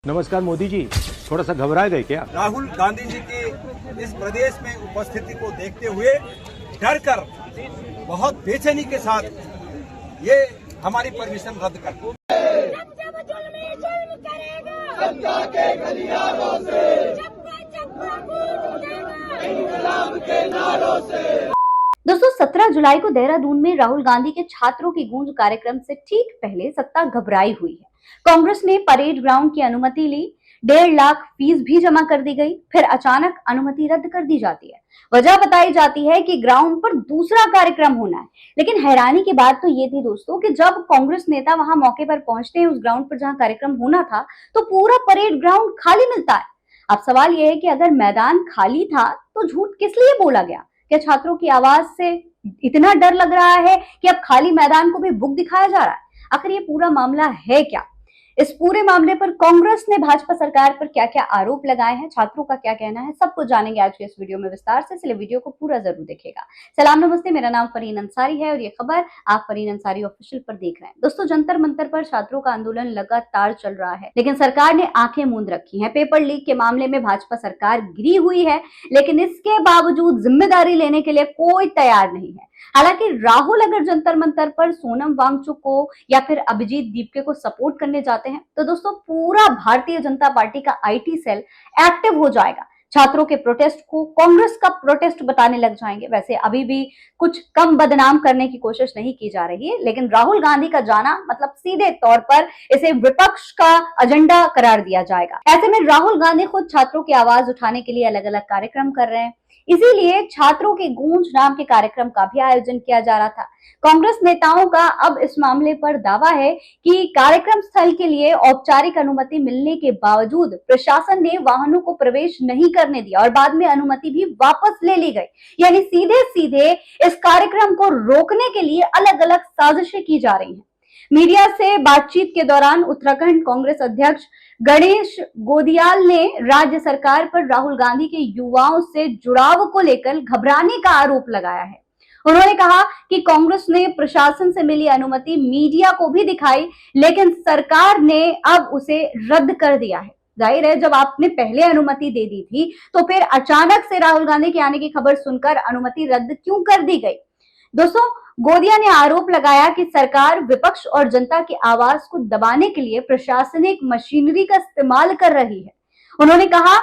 नमस्कार मोदी जी, थोड़ा सा घबरा गए क्या? राहुल गांधी जी की इस प्रदेश में उपस्थिति को देखते हुए डर कर बहुत बेचैनी के साथ ये हमारी परमिशन रद्द कर दो। दोस्तों 17 जुलाई को देहरादून में राहुल गांधी के छात्रों की गूंज कार्यक्रम से ठीक पहले सत्ता घबराई हुई है। कांग्रेस ने परेड ग्राउंड की अनुमति ली, 1.5 लाख फीस भी जमा कर दी गई, फिर अचानक अनुमति रद्द कर दी जाती है। वजह बताई जाती है कि ग्राउंड पर दूसरा कार्यक्रम होना है। लेकिन हैरानी की बात तो ये थी दोस्तों कि जब कांग्रेस नेता वहां मौके पर पहुंचते हैं, उस ग्राउंड पर जहां कार्यक्रम होना था, तो पूरा परेड ग्राउंड खाली मिलता है। अब सवाल यह है कि अगर मैदान खाली था तो झूठ किस लिए बोला गया? क्या छात्रों की आवाज से इतना डर लग रहा है कि अब खाली मैदान को भी बुक दिखाया जा रहा है? आखिर ये पूरा मामला है क्या? इस पूरे मामले पर कांग्रेस ने भाजपा सरकार पर क्या क्या आरोप लगाए हैं, छात्रों का क्या कहना है, सब कुछ जानेंगे आज के इस वीडियो में विस्तार से, इसलिए वीडियो को पूरा जरूर देखिएगा। सलाम नमस्ते, मेरा नाम फरीन अंसारी है और ये खबर आप फरीन अंसारी ऑफिशियल पर देख रहे हैं। दोस्तों जंतर मंतर पर छात्रों का आंदोलन लगातार चल रहा है, लेकिन सरकार ने आंखें मूंद रखी है। पेपर लीक के मामले में भाजपा सरकार गिरी हुई है, लेकिन इसके बावजूद जिम्मेदारी लेने के लिए कोई तैयार नहीं है। हालांकि राहुल अगर जंतर मंतर पर सोनम वांगचुक को या फिर अभिजीत दीपके को सपोर्ट करने जाते हैं तो दोस्तों पूरा भारतीय जनता पार्टी का आईटी सेल एक्टिव हो जाएगा। छात्रों के प्रोटेस्ट को कांग्रेस का प्रोटेस्ट बताने लग जाएंगे। वैसे अभी भी कुछ कम बदनाम करने की कोशिश नहीं की जा रही है, लेकिन राहुल गांधी का जाना मतलब सीधे तौर पर इसे विपक्ष का एजेंडा करार दिया जाएगा। ऐसे में राहुल गांधी खुद छात्रों की आवाज उठाने के लिए अलग अलग कार्यक्रम कर रहे हैं। इसीलिए छात्रों के गूंज नाम के कार्यक्रम का भी आयोजन किया जा रहा था। कांग्रेस नेताओं का अब इस मामले पर दावा है कि कार्यक्रम स्थल के लिए औपचारिक अनुमति मिलने के बावजूद प्रशासन ने वाहनों को प्रवेश नहीं करने दिया और बाद में अनुमति भी वापस ले ली गई। यानी सीधे सीधे इस कार्यक्रम को रोकने के लिए अलग अलग साजिशें की जा रही हैं। मीडिया से बातचीत के दौरान उत्तराखंड कांग्रेस अध्यक्ष गणेश गोदियाल ने राज्य सरकार पर राहुल गांधी के युवाओं से जुड़ाव को लेकर घबराने का आरोप लगाया है। उन्होंने कहा कि कांग्रेस ने प्रशासन से मिली अनुमति मीडिया को भी दिखाई, लेकिन सरकार ने अब उसे रद्द कर दिया है। जाहिर है, जब आपने पहले अनुमति दे दी थी तो फिर अचानक से राहुल गांधी के आने की खबर सुनकर अनुमति रद्द क्यों कर दी गई? दोस्तों गोदिया ने आरोप लगाया कि सरकार विपक्ष और जनता की आवाज को दबाने के लिए प्रशासनिक मशीनरी का इस्तेमाल कर रही है। उन्होंने कहा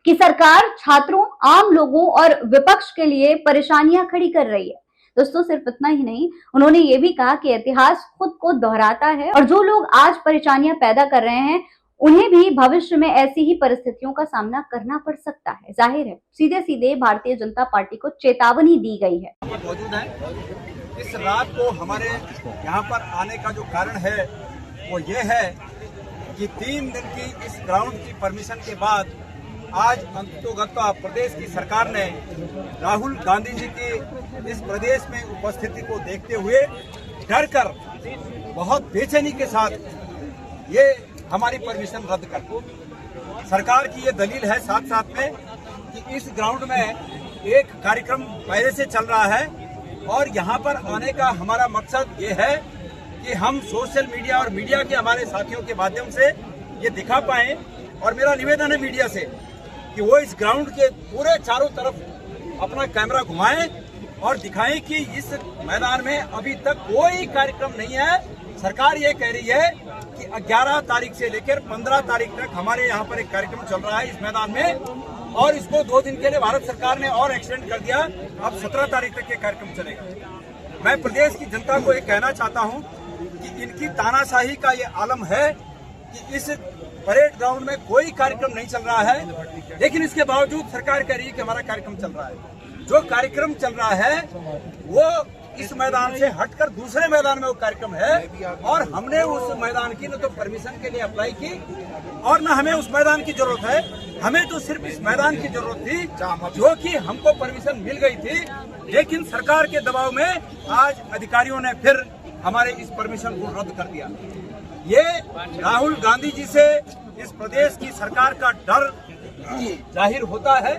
कि सरकार छात्रों, आम लोगों और विपक्ष के लिए परेशानियां खड़ी कर रही है। दोस्तों सिर्फ इतना ही नहीं, उन्होंने ये भी कहा कि इतिहास खुद को दोहराता है और जो लोग आज परेशानियां पैदा कर रहे हैं उन्हें भी भविष्य में ऐसी ही परिस्थितियों का सामना करना पड़ सकता है। जाहिर है सीधे सीधे भारतीय जनता पार्टी को चेतावनी दी गई है। मौजूद है। इस रात को हमारे यहाँ पर आने का जो कारण है वो ये है कि 3 दिन की इस ग्राउंड की परमिशन के बाद आज अंततोगत्वा प्रदेश की सरकार ने राहुल गांधी जी की इस प्रदेश में उपस्थिति को देखते हुए डर कर बहुत बेचैनी के साथ ये हमारी परमिशन रद्द कर दो। सरकार की ये दलील है साथ साथ में कि इस ग्राउंड में एक कार्यक्रम पहले से चल रहा है और यहाँ पर आने का हमारा मकसद ये है कि हम सोशल मीडिया और मीडिया के हमारे साथियों के माध्यम से ये दिखा पाएं। और मेरा निवेदन है मीडिया से कि वो इस ग्राउंड के पूरे चारों तरफ अपना कैमरा घुमाएं और दिखाएं कि इस मैदान में अभी तक कोई कार्यक्रम नहीं है। सरकार ये कह रही है कि 11 तारीख से लेकर 15 तारीख तक हमारे यहाँ पर एक कार्यक्रम चल रहा है इस मैदान में, और इसको 2 दिन के लिए भारत सरकार ने और एक्सटेंड कर दिया। अब 17 तारीख तक ये कार्यक्रम चलेगा। मैं प्रदेश की जनता को ये कहना चाहता हूँ कि इनकी तानाशाही का ये आलम है कि इस परेड ग्राउंड में कोई कार्यक्रम नहीं चल रहा है, लेकिन इसके बावजूद सरकार कह रही है कि हमारा कार्यक्रम चल रहा है। जो कार्यक्रम चल रहा है वो इस मैदान से हटकर दूसरे मैदान में वो कार्यक्रम है और हमने उस मैदान की न तो परमिशन के लिए अप्लाई की और न हमें उस मैदान की जरूरत है। हमें तो सिर्फ इस मैदान की जरूरत थी जो कि हमको परमिशन मिल गई थी, लेकिन सरकार के दबाव में आज अधिकारियों ने फिर हमारे इस परमिशन को रद्द कर दिया। ये राहुल गांधी जी से इस प्रदेश की सरकार का डर जाहिर होता है।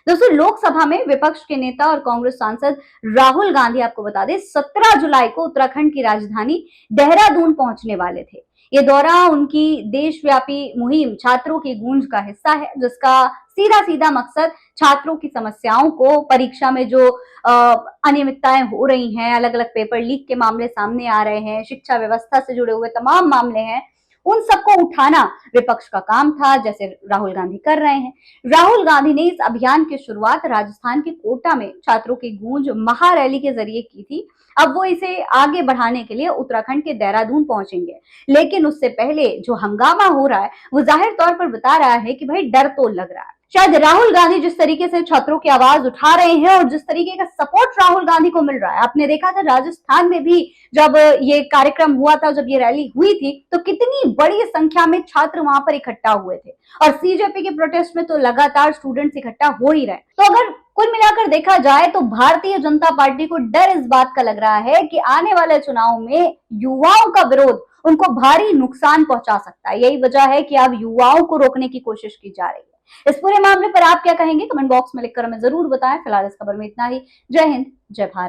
दोस्तों लोकसभा में विपक्ष के नेता और कांग्रेस सांसद राहुल गांधी, आपको बता दें 17 जुलाई को उत्तराखंड की राजधानी देहरादून पहुंचने वाले थे। ये दौरा उनकी देशव्यापी मुहिम छात्रों की गूंज का हिस्सा है, जिसका सीधा सीधा मकसद छात्रों की समस्याओं को, परीक्षा में जो अनियमितताएं हो रही हैं, अलग अलग पेपर लीक के मामले सामने आ रहे हैं, शिक्षा व्यवस्था से जुड़े हुए तमाम मामले हैं, उन सबको उठाना विपक्ष का काम था, जैसे राहुल गांधी कर रहे हैं। राहुल गांधी ने इस अभियान की शुरुआत राजस्थान के कोटा में छात्रों की गूंज महारैली के जरिए की थी। अब वो इसे आगे बढ़ाने के लिए उत्तराखंड के देहरादून पहुंचेंगे, लेकिन उससे पहले जो हंगामा हो रहा है वो जाहिर तौर पर बता रहा है कि भाई डर तो लग रहा है। शायद राहुल गांधी जिस तरीके से छात्रों की आवाज उठा रहे हैं और जिस तरीके का सपोर्ट राहुल गांधी को मिल रहा है, आपने देखा था राजस्थान में भी जब ये कार्यक्रम हुआ था, जब ये रैली हुई थी, तो कितनी बड़ी संख्या में छात्र वहां पर इकट्ठा हुए थे और सीजेपी के प्रोटेस्ट में तो लगातार स्टूडेंट्स इकट्ठा हो ही रहे। तो अगर कुल मिलाकर देखा जाए तो भारतीय जनता पार्टी को डर इस बात का लग रहा है कि आने वाले चुनाव में युवाओं का विरोध उनको भारी नुकसान पहुंचा सकता है। यही वजह है कि अब युवाओं को रोकने की कोशिश की जा रही है। इस पूरे मामले पर आप क्या कहेंगे, कमेंट बॉक्स में लिखकर हमें जरूर बताएं। फिलहाल इस खबर में इतना ही। जय हिंद, जय भारत।